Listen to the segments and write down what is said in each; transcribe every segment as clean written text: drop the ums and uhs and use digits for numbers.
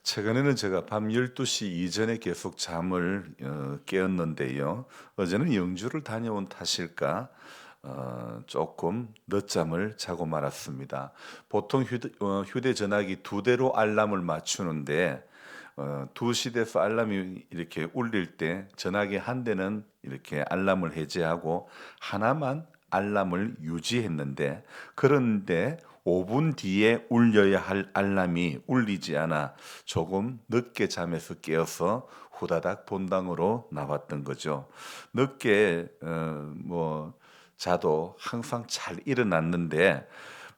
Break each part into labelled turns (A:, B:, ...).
A: 최근에는 제가 밤 12시 이전에 계속 잠을 깨었는데요. 어제는 영주를 다녀온 탓일까 조금 늦잠을 자고 말았습니다. 보통 휴대전화기 두 대로 알람을 맞추는데 2시 돼서 알람이 이렇게 울릴 때 전화기 한 대는 이렇게 알람을 해제하고 하나만 알람을 유지했는데, 그런데 5분 뒤에 울려야 할 알람이 울리지 않아 조금 늦게 잠에서 깨어서 후다닥 본당으로 나왔던 거죠. 늦게 자도 항상 잘 일어났는데,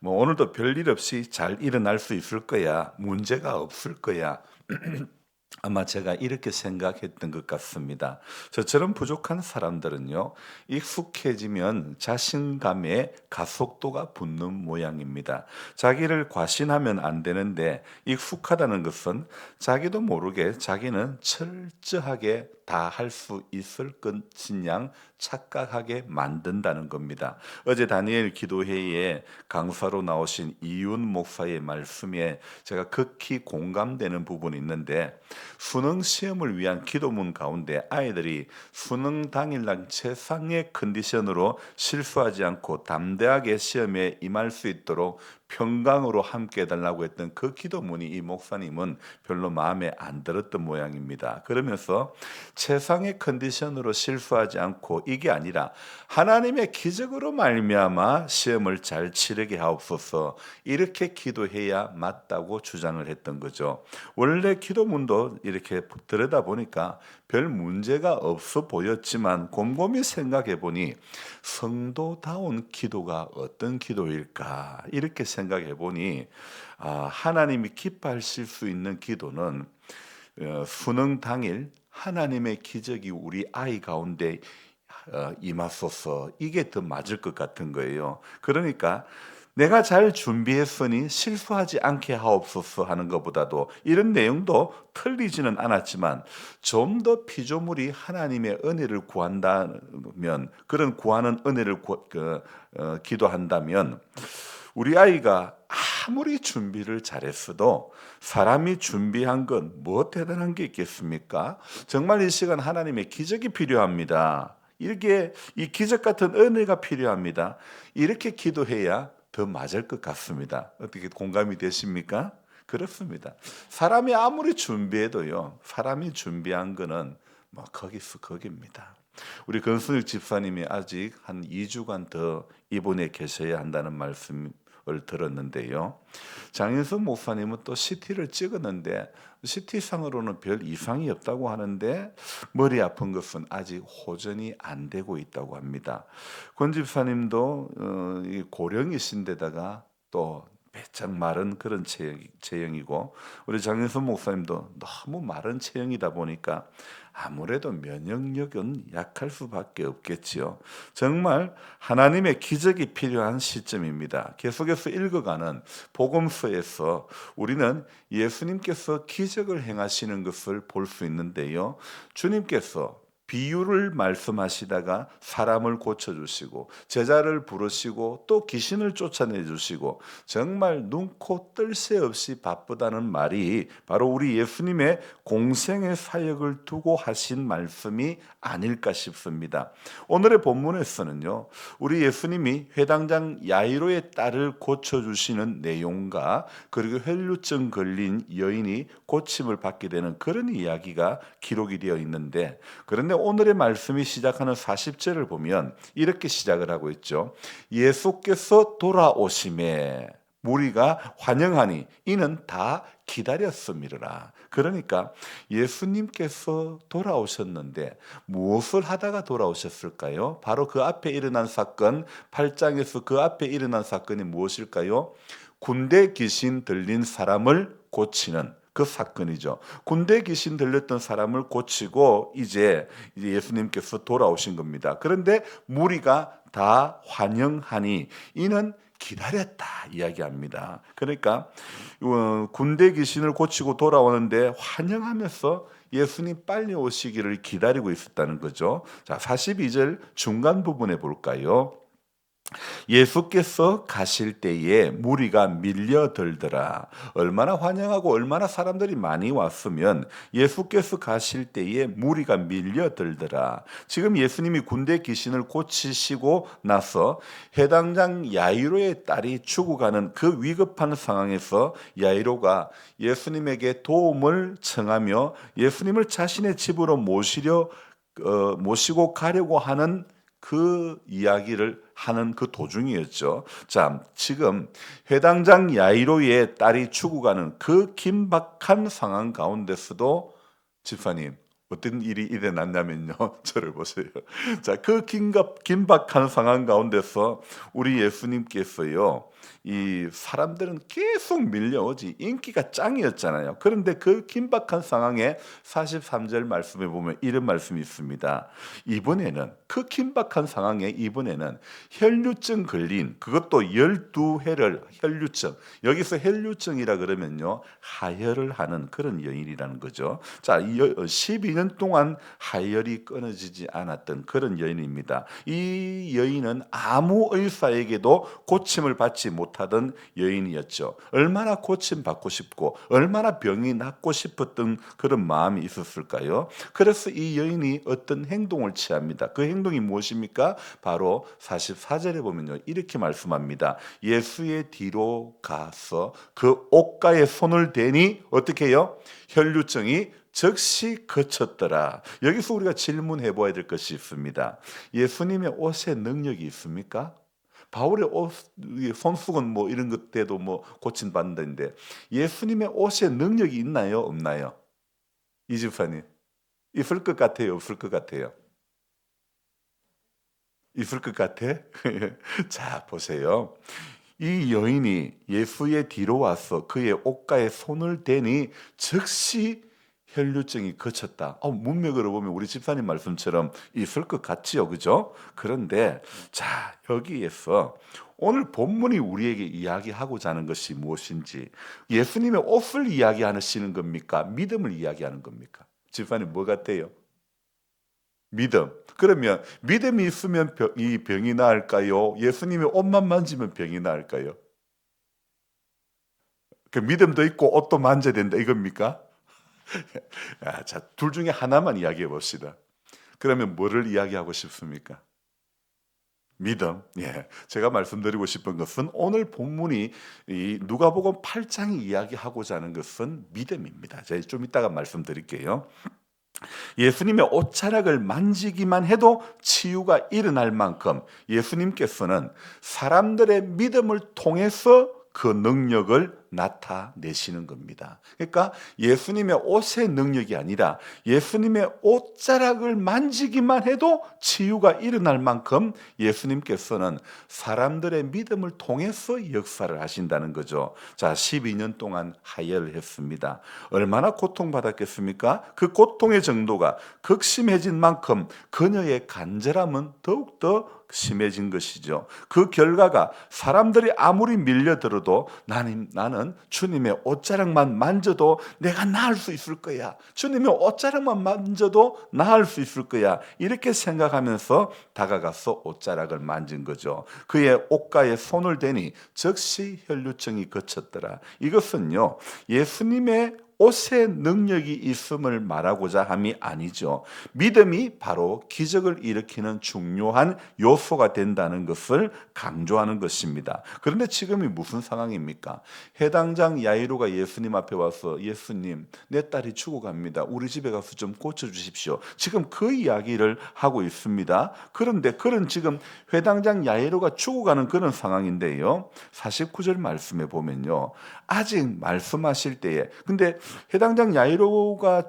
A: 오늘도 별일 없이 잘 일어날 수 있을 거야, 문제가 없을 거야, 아마 제가 이렇게 생각했던 것 같습니다. 저처럼 부족한 사람들은요, 익숙해지면 자신감의 가속도가 붙는 모양입니다. 자기를 과신하면 안 되는데, 익숙하다는 것은 자기도 모르게 자기는 철저하게 다 할 수 있을 것인 양 착각하게 만든다는 겁니다. 어제 다니엘 기도회의에 강사로 나오신 이윤 목사의 말씀에 제가 극히 공감되는 부분이 있는데, 수능 시험을 위한 기도문 가운데 아이들이 수능 당일날 최상의 컨디션으로 실수하지 않고 담대하게 시험에 임할 수 있도록 평강으로 함께 해달라고 했던 그 기도문이, 이 목사님은 별로 마음에 안 들었던 모양입니다. 그러면서 최상의 컨디션으로 실수하지 않고, 이게 아니라 하나님의 기적으로 말미암아 시험을 잘 치르게 하옵소서, 이렇게 기도해야 맞다고 주장을 했던 거죠. 원래 기도문도 이렇게 들여다보니까 별 문제가 없어 보였지만, 곰곰이 생각해 보니 성도다운 기도가 어떤 기도일까, 이렇게 생각해 보니 하나님이 기뻐하실 수 있는 기도는 수능 당일 하나님의 기적이 우리 아이 가운데 임하소서, 이게 더 맞을 것 같은 거예요. 그러니까 내가 잘 준비했으니 실수하지 않게 하옵소서 하는 것보다도, 이런 내용도 틀리지는 않았지만 좀 더 피조물이 하나님의 은혜를 구한다면, 그런 구하는 은혜를 기도한다면, 우리 아이가 아무리 준비를 잘했어도 사람이 준비한 건 뭐 대단한 게 있겠습니까? 정말 이 시간 하나님의 기적이 필요합니다. 이렇게 이 기적 같은 은혜가 필요합니다. 이렇게 기도해야 더 맞을 것 같습니다. 어떻게 공감이 되십니까? 그렇습니다. 사람이 아무리 준비해도요, 사람이 준비한 거는 뭐 거기서 거기입니다. 우리 권순일 집사님이 아직 한 2주간 더 입원해 계셔야 한다는 말씀을 들었는데요. 장인수 목사님은 또 CT를 찍었는데 CT상으로는 별 이상이 없다고 하는데, 머리 아픈 것은 아직 호전이 안 되고 있다고 합니다. 권 집사님도 이 고령이신데다가 또 배짱 마른 그런 체형이고, 우리 장인선 목사님도 너무 마른 체형이다 보니까 아무래도 면역력은 약할 수밖에 없겠지요. 정말 하나님의 기적이 필요한 시점입니다. 계속해서 읽어가는 복음서에서 우리는 예수님께서 기적을 행하시는 것을 볼 수 있는데요. 주님께서 비유를 말씀하시다가 사람을 고쳐주시고, 제자를 부르시고, 또 귀신을 쫓아내주시고, 정말 눈코 뜰 새 없이 바쁘다는 말이 바로 우리 예수님의 공생의 사역을 두고 하신 말씀이 아닐까 싶습니다. 오늘의 본문에서는요, 우리 예수님이 회당장 야이로의 딸을 고쳐주시는 내용과, 그리고 혈루증 걸린 여인이 고침을 받게 되는 그런 이야기가 기록이 되어 있는데, 그런데 오늘의 말씀이 시작하는 40절을 보면 이렇게 시작을 하고 있죠. 예수께서 돌아오심에 무리가 환영하니 이는 다 기다렸음이라. 그러니까 예수님께서 돌아오셨는데 무엇을 하다가 돌아오셨을까요? 바로 그 앞에 일어난 사건, 8장에서 그 앞에 일어난 사건이 무엇일까요? 군대 귀신 들린 사람을 고치는 그 사건이죠. 군대 귀신 들렸던 사람을 고치고 이제 예수님께서 돌아오신 겁니다. 그런데 무리가 다 환영하니 이는 기다렸다 이야기합니다. 그러니까 군대 귀신을 고치고 돌아오는데 환영하면서 예수님 빨리 오시기를 기다리고 있었다는 거죠. 자, 42절 중간 부분에 볼까요? 예수께서 가실 때에 무리가 밀려들더라. 얼마나 환영하고 얼마나 사람들이 많이 왔으면 예수께서 가실 때에 무리가 밀려들더라. 지금 예수님이 군대 귀신을 고치시고 나서 해당장 야이로의 딸이 죽어가는 그 위급한 상황에서 야이로가 예수님에게 도움을 청하며 예수님을 자신의 집으로 모시고 가려고 하는 그 이야기를 하는 그 도중이었죠. 자, 지금 회당장 야이로의 딸이 죽어가는 그 긴박한 상황 가운데서도 집사님 어떤 일이 일어났냐면요. 저를 보세요. 자, 그 긴박한 상황 가운데서 우리 예수님께서요. 이 사람들은 계속 밀려오지 인기가 짱이었잖아요. 그런데 그 긴박한 상황에 43절 말씀에 보면 이런 말씀이 있습니다. 이번에는 그 긴박한 상황에 이번에는 혈류증 걸린 그것도 12회를 혈류증 여기서 혈류증이라 그러면요. 하혈을 하는 그런 여인이라는 거죠. 자, 12년 동안 하혈이 끊어지지 않았던 그런 여인입니다. 이 여인은 아무 의사에게도 고침을 받지 못하던 여인이었죠. 얼마나 고침 받고 싶고 얼마나 병이 낫고 싶었던 그런 마음이 있었을까요? 그래서 이 여인이 어떤 행동을 취합니다. 그 행동이 무엇입니까? 바로 44절에 보면요. 이렇게 말씀합니다. 예수의 뒤로 가서 그 옷가에 손을 대니 어떻게 해요? 혈류증이 즉시 그쳤더라. 여기서 우리가 질문해 보아야 될 것이 있습니다. 예수님의 옷에 능력이 있습니까? 바울의 옷, 손수건 뭐 이런 것 때도 뭐 고침 받는다는데 예수님의 옷에 능력이 있나요? 없나요? 이 집사님 있을 것 같아요? 없을 것 같아요? 있을 것 같아? 자, 보세요. 이 여인이 예수의 뒤로 와서 그의 옷가에 손을 대니 즉시 혈류증이 그쳤다. 문맥으로 보면 우리 집사님 말씀처럼 있을 것 같지요, 그죠? 그런데 자 여기에서 오늘 본문이 우리에게 이야기하고자 하는 것이 무엇인지 예수님의 옷을 이야기하시는 겁니까? 믿음을 이야기하는 겁니까? 집사님 뭐 같아요? 믿음. 그러면 믿음이 있으면 이 병이 나을까요? 예수님의 옷만 만지면 병이 나을까요? 그 믿음도 있고 옷도 만져야 된다 이겁니까? 자, 둘 중에 하나만 이야기해 봅시다. 그러면 뭐를 이야기하고 싶습니까? 믿음. 예. 제가 말씀드리고 싶은 것은 오늘 본문이 이 누가복음 8장이 이야기하고자 하는 것은 믿음입니다. 제가 좀 이따가 말씀드릴게요. 예수님의 옷자락을 만지기만 해도 치유가 일어날 만큼 예수님께서는 사람들의 믿음을 통해서 그 능력을 나타내시는 겁니다. 그러니까 예수님의 옷의 능력이 아니라 예수님의 옷자락을 만지기만 해도 치유가 일어날 만큼 예수님께서는 사람들의 믿음을 통해서 역사를 하신다는 거죠. 자, 12년 동안 하혈을 했습니다. 얼마나 고통받았겠습니까? 그 고통의 정도가 극심해진 만큼 그녀의 간절함은 더욱더 심해진 것이죠. 그 결과가 사람들이 아무리 밀려들어도 나는 주님의 옷자락만 만져도 내가 나을 수 있을 거야. 주님의 옷자락만 만져도 나을 수 있을 거야. 이렇게 생각하면서 다가가서 옷자락을 만진 거죠. 그의 옷가에 손을 대니 즉시 혈류증이 그쳤더라. 이것은요, 예수님의 옷의 능력이 있음을 말하고자 함이 아니죠. 믿음이 바로 기적을 일으키는 중요한 요소가 된다는 것을 강조하는 것입니다. 그런데 지금이 무슨 상황입니까? 해당장 야이로가 예수님 앞에 와서 예수님, 내 딸이 죽어갑니다. 우리 집에 가서 좀 고쳐주십시오. 지금 그 이야기를 하고 있습니다. 그런데 그런 지금 해당장 야이로가 죽어가는 그런 상황인데요. 49절 말씀에 보면요. 아직 말씀하실 때에 근데 해당장 야이로가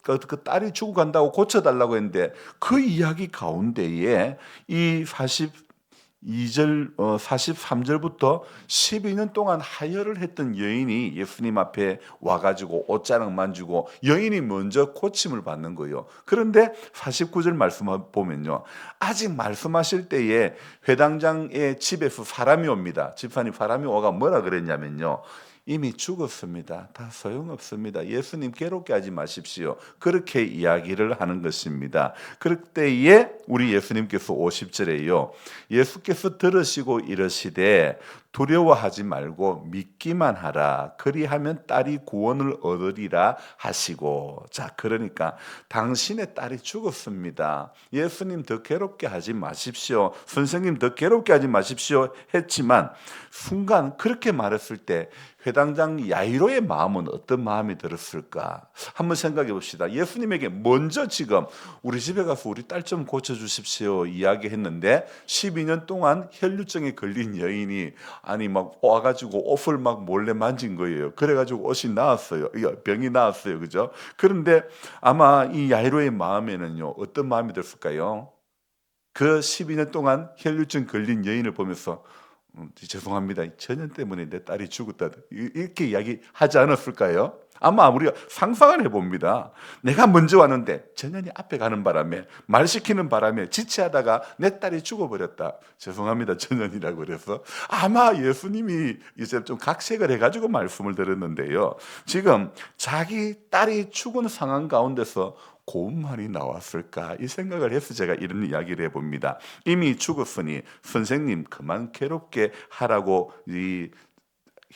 A: 그 딸이 죽어간다고 고쳐달라고 했는데 그 이야기 가운데에 이 42절, 43절부터 12년 동안 하혈을 했던 여인이 예수님 앞에 와가지고 옷자락 만지고 여인이 먼저 고침을 받는 거예요. 그런데 49절 말씀 보면요. 아직 말씀하실 때에 회당장의 집에서 사람이 옵니다. 집사님 사람이 와가 뭐라 그랬냐면요. 이미 죽었습니다. 다 소용없습니다. 예수님 괴롭게 하지 마십시오. 그렇게 이야기를 하는 것입니다. 그럴 때에 우리 예수님께서 50절에요. 예수께서 들으시고 이르시되 두려워하지 말고 믿기만 하라. 그리하면 딸이 구원을 얻으리라 하시고. 자, 그러니까 당신의 딸이 죽었습니다. 예수님 더 괴롭게 하지 마십시오. 선생님 더 괴롭게 하지 마십시오. 했지만 순간 그렇게 말했을 때 회당장 야이로의 마음은 어떤 마음이 들었을까? 한번 생각해 봅시다. 예수님에게 먼저 지금 우리 집에 가서 우리 딸 좀 고쳐주십시오 이야기했는데 12년 동안 혈류증에 걸린 여인이 아니 막 와가지고 옷을 막 몰래 만진 거예요. 그래가지고 옷이 나았어요. 병이 나았어요. 그죠? 그런데 아마 이 야이로의 마음에는요 어떤 마음이 들었을까요? 그 12년 동안 혈류증 걸린 여인을 보면서 죄송합니다. 전염 때문에 내 딸이 죽었다. 이렇게 이야기하지 않았을까요? 아마 우리가 상상을 해봅니다. 내가 먼저 왔는데 전염이 앞에 가는 바람에 말 시키는 바람에 지체하다가 내 딸이 죽어버렸다. 죄송합니다. 전염이라고 그래서 아마 예수님이 이제 좀 각색을 해가지고 말씀을 드렸는데요. 지금 자기 딸이 죽은 상황 가운데서 고운 말이 나왔을까 이 생각을 해서 제가 이런 이야기를 해봅니다. 이미 죽었으니 선생님 그만 괴롭게 하라고 이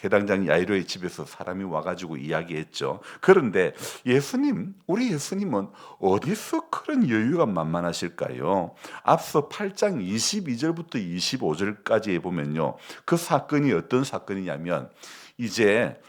A: 해당장 야이로의 집에서 사람이 와가지고 이야기했죠. 그런데 예수님, 우리 예수님은 어디서 그런 여유가 만만하실까요? 앞서 8장 22절부터 25절까지 보면요. 그 사건이 어떤 사건이냐면 이제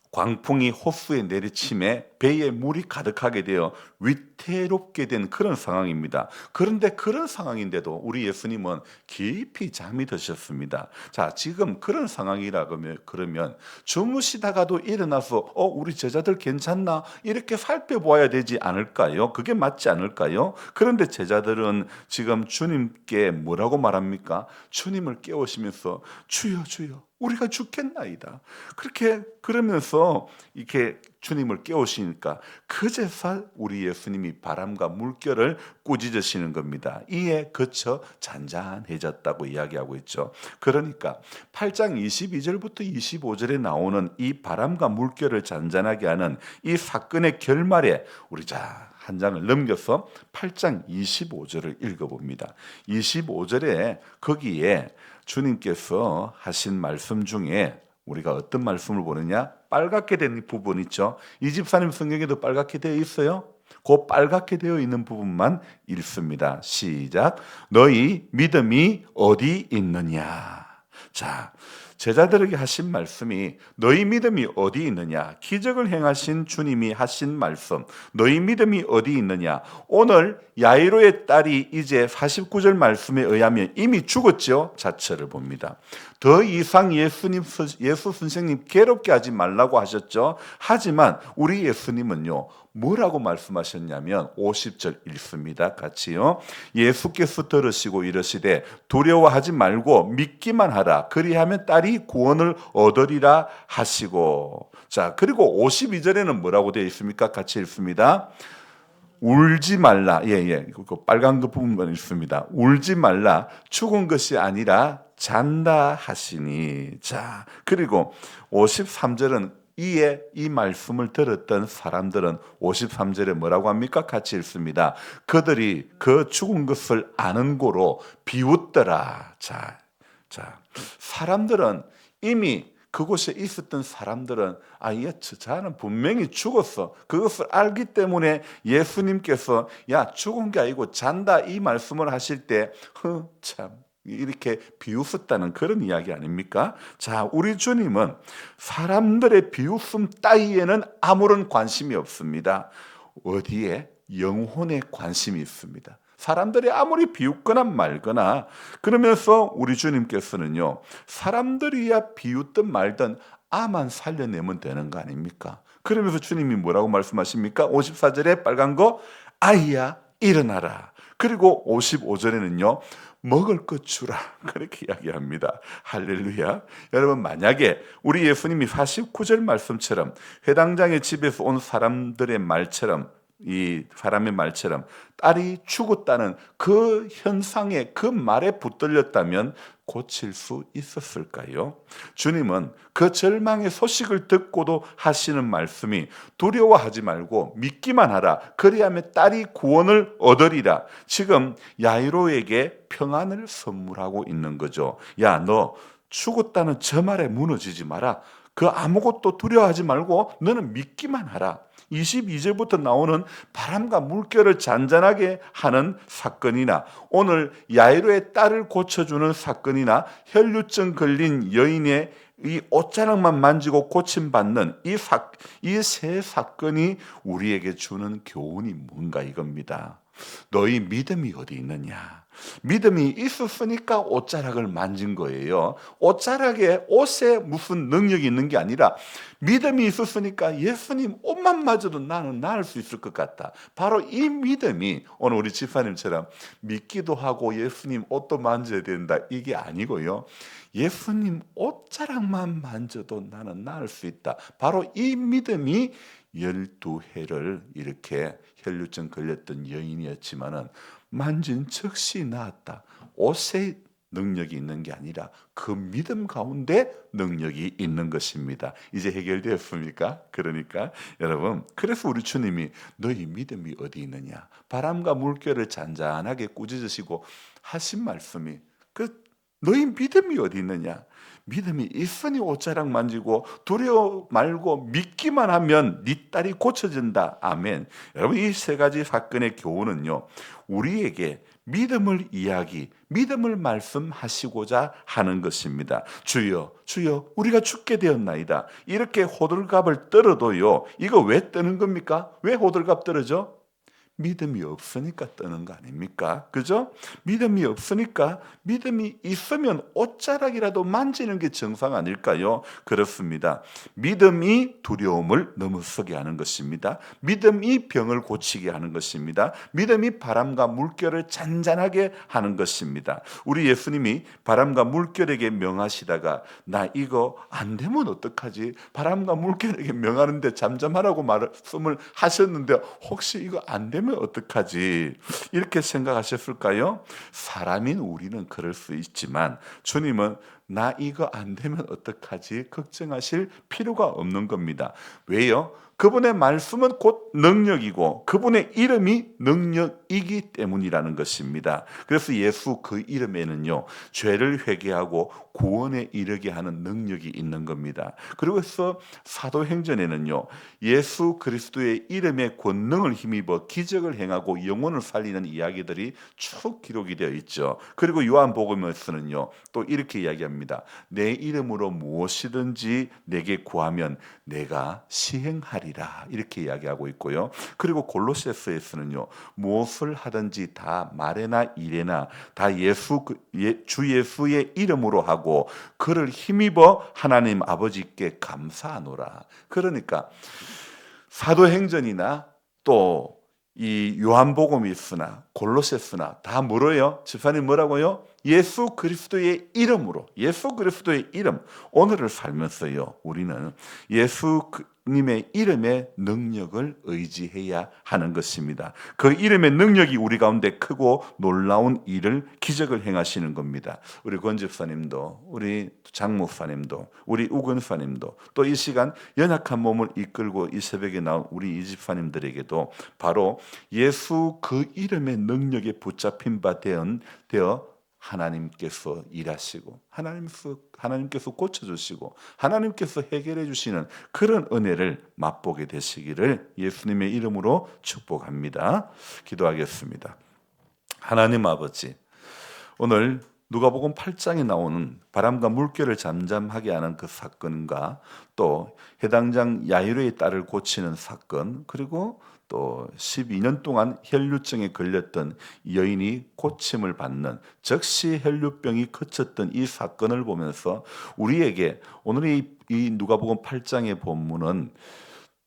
A: 광풍이 호수에 내리침에 배에 물이 가득하게 되어 위태롭게 된 그런 상황입니다. 그런데 그런 상황인데도 우리 예수님은 깊이 잠이 드셨습니다. 자, 지금 그런 상황이라 그러면 주무시다가도 일어나서 우리 제자들 괜찮나? 이렇게 살펴보아야 되지 않을까요? 그게 맞지 않을까요? 그런데 제자들은 지금 주님께 뭐라고 말합니까? 주님을 깨우시면서 주여 주여 우리가 죽겠나이다. 그렇게 그러면서 이렇게 주님을 깨우시니까 그제서 우리 예수님이 바람과 물결을 꾸짖으시는 겁니다. 이에 그쳐 잔잔해졌다고 이야기하고 있죠. 그러니까 8장 22절부터 25절에 나오는 이 바람과 물결을 잔잔하게 하는 이 사건의 결말에 우리 한 장을 넘겨서 8장 25절을 읽어봅니다. 25절에 거기에 주님께서 하신 말씀 중에 우리가 어떤 말씀을 보느냐? 빨갛게 된 부분 있죠. 이 집사님 성경에도 빨갛게 되어 있어요. 그 빨갛게 되어 있는 부분만 읽습니다. 시작. 너희 믿음이 어디 있느냐? 자, 제자들에게 하신 말씀이 너희 믿음이 어디 있느냐? 기적을 행하신 주님이 하신 말씀. 너희 믿음이 어디 있느냐? 오늘 야이로의 딸이 이제 49절 말씀에 의하면 이미 죽었죠. 자처를 봅니다. 더 이상 예수 선생님 괴롭게 하지 말라고 하셨죠. 하지만 우리 예수님은요. 뭐라고 말씀하셨냐면 50절 읽습니다. 같이요. 예수께서 들으시고 이르시되 두려워하지 말고 믿기만 하라. 그리하면 딸이 구원을 얻으리라 하시고. 자, 그리고 52절에는 뭐라고 되어 있습니까? 같이 읽습니다. 울지 말라. 그 빨간 그 부분만 읽습니다. 울지 말라. 죽은 것이 아니라 잔다 하시니. 자, 그리고 53절은 이에 이 말씀을 들었던 사람들은 53절에 뭐라고 합니까? 같이 읽습니다. 그들이 그 죽은 것을 아는 고로 비웃더라. 자, 사람들은 이미 그곳에 있었던 사람들은 저자는 분명히 죽었어. 그것을 알기 때문에 예수님께서 죽은 게 아니고 잔다 이 말씀을 하실 때 참 이렇게 비웃었다는 그런 이야기 아닙니까? 자, 우리 주님은 사람들의 비웃음 따위에는 아무런 관심이 없습니다. 어디에? 영혼에 관심이 있습니다. 사람들이 아무리 비웃거나 말거나 그러면서 우리 주님께서는요. 사람들이야 비웃든 말든 아만 살려내면 되는 거 아닙니까? 그러면서 주님이 뭐라고 말씀하십니까? 54절에 빨간 거 아이야 일어나라. 그리고 55절에는요. 먹을 것 주라. 그렇게 이야기합니다. 할렐루야. 여러분 만약에 우리 예수님이 49절 말씀처럼 회당장의 집에서 온 사람들의 말처럼 이 사람의 말처럼 딸이 죽었다는 그 현상에 그 말에 붙들렸다면 고칠 수 있었을까요? 주님은 그 절망의 소식을 듣고도 하시는 말씀이 두려워하지 말고 믿기만 하라. 그리하면 딸이 구원을 얻으리라. 지금 야이로에게 평안을 선물하고 있는 거죠. 야, 너 죽었다는 저 말에 무너지지 마라. 그 아무것도 두려워하지 말고 너는 믿기만 하라. 22절부터 나오는 바람과 물결을 잔잔하게 하는 사건이나 오늘 야이로의 딸을 고쳐주는 사건이나 혈류증 걸린 여인의 이 옷자락만 만지고 고침받는 이 세 사건이 우리에게 주는 교훈이 뭔가 이겁니다. 너희 믿음이 어디 있느냐? 믿음이 있었으니까 옷자락을 만진 거예요. 옷에 무슨 능력이 있는 게 아니라 믿음이 있었으니까 예수님 옷만 맞아도 나는 나을 수 있을 것 같다. 바로 이 믿음이 오늘 우리 집사님처럼 믿기도 하고 예수님 옷도 만져야 된다. 이게 아니고요. 예수님 옷자락만 만져도 나는 나을 수 있다. 바로 이 믿음이 12해를 이렇게 혈류증 걸렸던 여인이었지만은 만진 즉시 나았다. 옷에 능력이 있는 게 아니라 그 믿음 가운데 능력이 있는 것입니다. 이제 해결되었습니까? 그러니까 여러분, 그래서 우리 주님이 너희 믿음이 어디 있느냐? 바람과 물결을 잔잔하게 꾸짖으시고 하신 말씀이 너희 믿음이 어디 있느냐? 믿음이 있으니 옷자락 만지고 두려워 말고 믿기만 하면 네 딸이 고쳐진다. 아멘. 여러분, 이 세 가지 사건의 교훈은요, 우리에게 믿음을 말씀하시고자 하는 것입니다. 주여, 주여, 우리가 죽게 되었나이다. 이렇게 호들갑을 떨어도요, 이거 왜 떠는 겁니까? 왜 호들갑 떨어져? 믿음이 없으니까 뜨는 거 아닙니까? 그죠? 믿음이 없으니까 믿음이 있으면 옷자락이라도 만지는 게 정상 아닐까요? 그렇습니다. 믿음이 두려움을 넘어서게 하는 것입니다. 믿음이 병을 고치게 하는 것입니다. 믿음이 바람과 물결을 잔잔하게 하는 것입니다. 우리 예수님이 바람과 물결에게 명하시다가 나 이거 안 되면 어떡하지? 바람과 물결에게 명하는데 잠잠하라고 말씀을 하셨는데 혹시 이거 안 되면 어떡하지? 이렇게 생각하셨을까요? 사람인 우리는 그럴 수 있지만 주님은 나 이거 안 되면 어떡하지? 걱정하실 필요가 없는 겁니다. 왜요? 그분의 말씀은 곧 능력이고 그분의 이름이 능력이기 때문이라는 것입니다. 그래서 예수 그 이름에는요, 죄를 회개하고 구원에 이르게 하는 능력이 있는 겁니다. 그래서 사도행전에는요, 예수 그리스도의 이름의 권능을 힘입어 기적을 행하고 영혼을 살리는 이야기들이 쭉 기록이 되어 있죠. 그리고 요한복음에서는요, 또 이렇게 이야기합니다. 내 이름으로 무엇이든지 내게 구하면 내가 시행하리라. 이렇게 이야기하고 있고요. 그리고 골로새서에서는요, 무엇을 하든지 다 말에나 일에나 다 주 예수의 이름으로 하고 그를 힘입어 하나님 아버지께 감사하노라. 그러니까 사도행전이나 또 이 요한복음이 있으나 골로새서나 다 뭐로요? 집사님 뭐라고요? 예수 그리스도의 이름으로, 예수 그리스도의 이름. 오늘을 살면서요, 우리는 예수님의 이름의 능력을 의지해야 하는 것입니다. 그 이름의 능력이 우리 가운데 크고 놀라운 일을, 기적을 행하시는 겁니다. 우리 권 집사님도, 우리 장 목사님도, 우리 우 권사님도, 또 이 시간 연약한 몸을 이끌고 이 새벽에 나온 우리 이 집사님들에게도 바로 예수 그 이름의 능력에 붙잡힌 바 되어 하나님께서 일하시고 하나님께서 고쳐주시고 하나님께서 해결해 주시는 그런 은혜를 맛보게 되시기를 예수님의 이름으로 축복합니다. 기도하겠습니다. 하나님 아버지, 오늘 누가복음 8장에 나오는 바람과 물결을 잠잠하게 하는 그 사건과 또 해당장 야이로의 딸을 고치는 사건, 그리고 또 12년 동안 혈류증에 걸렸던 여인이 고침을 받는, 즉시 혈류병이 그쳤던 이 사건을 보면서 우리에게 오늘 이 누가복음 8장의 본문은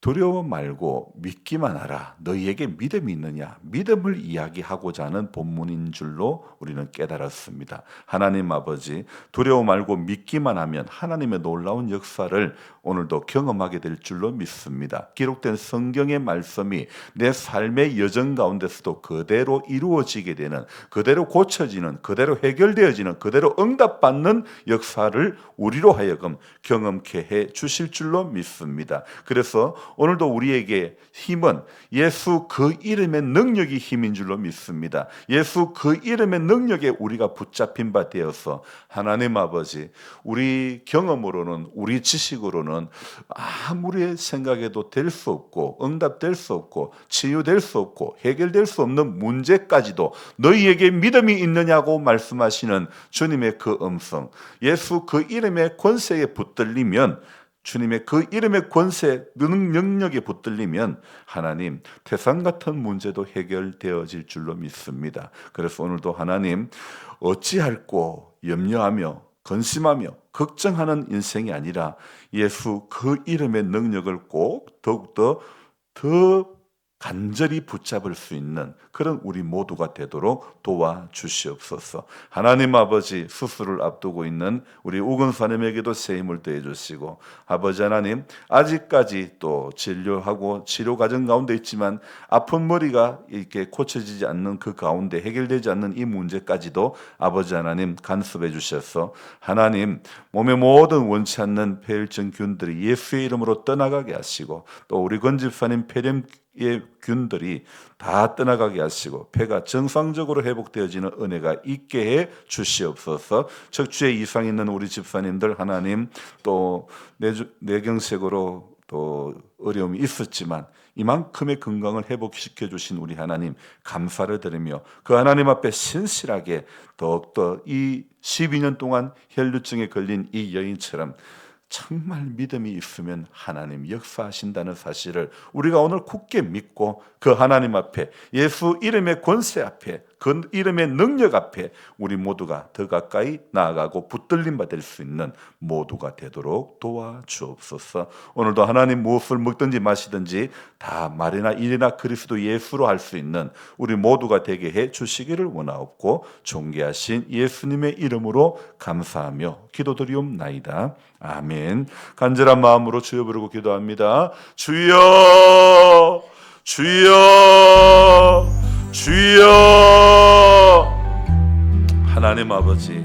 A: 두려워 말고 믿기만 하라. 너희에게 믿음이 있느냐? 믿음을 이야기하고자 하는 본문인 줄로 우리는 깨달았습니다. 하나님 아버지, 두려워 말고 믿기만 하면 하나님의 놀라운 역사를 오늘도 경험하게 될 줄로 믿습니다. 기록된 성경의 말씀이 내 삶의 여정 가운데서도 그대로 이루어지게 되는, 그대로 고쳐지는, 그대로 해결되어지는, 그대로 응답받는 역사를 우리로 하여금 경험케 해 주실 줄로 믿습니다. 그래서 오늘도 우리에게 힘은 예수 그 이름의 능력이 힘인 줄로 믿습니다. 예수 그 이름의 능력에 우리가 붙잡힌 바 되어서 하나님 아버지, 우리 경험으로는, 우리 지식으로는 아무리 생각해도 될 수 없고 응답될 수 없고 치유될 수 없고 해결될 수 없는 문제까지도 너희에게 믿음이 있느냐고 말씀하시는 주님의 그 음성, 예수 그 이름의 권세에 붙들리면, 주님의 그 이름의 권세, 능력에 붙들리면 하나님 태산 같은 문제도 해결되어질 줄로 믿습니다. 그래서 오늘도 하나님 어찌할꼬 염려하며 근심하며 걱정하는 인생이 아니라 예수 그 이름의 능력을 꼭 더욱더 더 간절히 붙잡을 수 있는 그런 우리 모두가 되도록 도와주시옵소서. 하나님 아버지, 수술을 앞두고 있는 우리 우건사님에게도 새 힘을 더해 주시고, 아버지 하나님 아직까지 또 진료하고 치료 과정 가운데 있지만 아픈 머리가 이렇게 고쳐지지 않는 그 가운데 해결되지 않는 이 문제까지도 아버지 하나님 간섭해 주셔서 하나님 몸의 모든 원치 않는 폐혈증균들이 예수의 이름으로 떠나가게 하시고, 또 우리 권 집사님 폐렴의 균들이 다 떠나가게 하시고 폐가 정상적으로 회복되어지는 은혜가 있게 해 주시옵소서. 척추에 이상 있는 우리 집사님들 하나님, 또 뇌경색으로 또 어려움이 있었지만 이만큼의 건강을 회복시켜 주신 우리 하나님 감사를 드리며, 그 하나님 앞에 신실하게 더욱더 이 12년 동안 혈류증에 걸린 이 여인처럼 정말 믿음이 있으면 하나님 역사하신다는 사실을 우리가 오늘 굳게 믿고, 그 하나님 앞에, 예수 이름의 권세 앞에, 그 이름의 능력 앞에 우리 모두가 더 가까이 나아가고 붙들림 받을 수 있는 모두가 되도록 도와주옵소서. 오늘도 하나님 무엇을 먹든지 마시든지 다 말이나 일이나 그리스도 예수로 할 수 있는 우리 모두가 되게 해 주시기를 원하옵고, 존귀하신 예수님의 이름으로 감사하며 기도드리옵나이다. 아멘. 간절한 마음으로 주여 부르고 기도합니다. 주여, 주여, 주여. 하나님 아버지,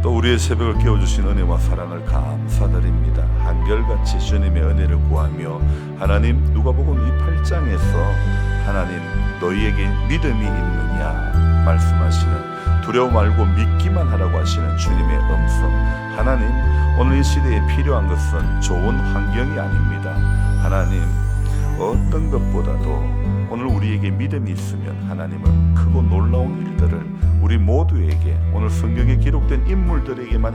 A: 또 우리의 새벽을 깨워주신 은혜와 사랑을 감사드립니다. 한결같이 주님의 은혜를 구하며, 하나님 누가복음 이 8장에서 하나님 너희에게 믿음이 있느냐 말씀하시는, 두려워 말고 믿기만 하라고 하시는 주님의 음성. 하나님, 오늘 이 시대에 필요한 것은 좋은 환경이 아닙니다. 하나님, 어떤 것보다도 오늘 우리에게 믿음이 있으면 하나님은 크고 놀라운 일들을 우리 모두에게, 오늘 성경에 기록된 인물들에게만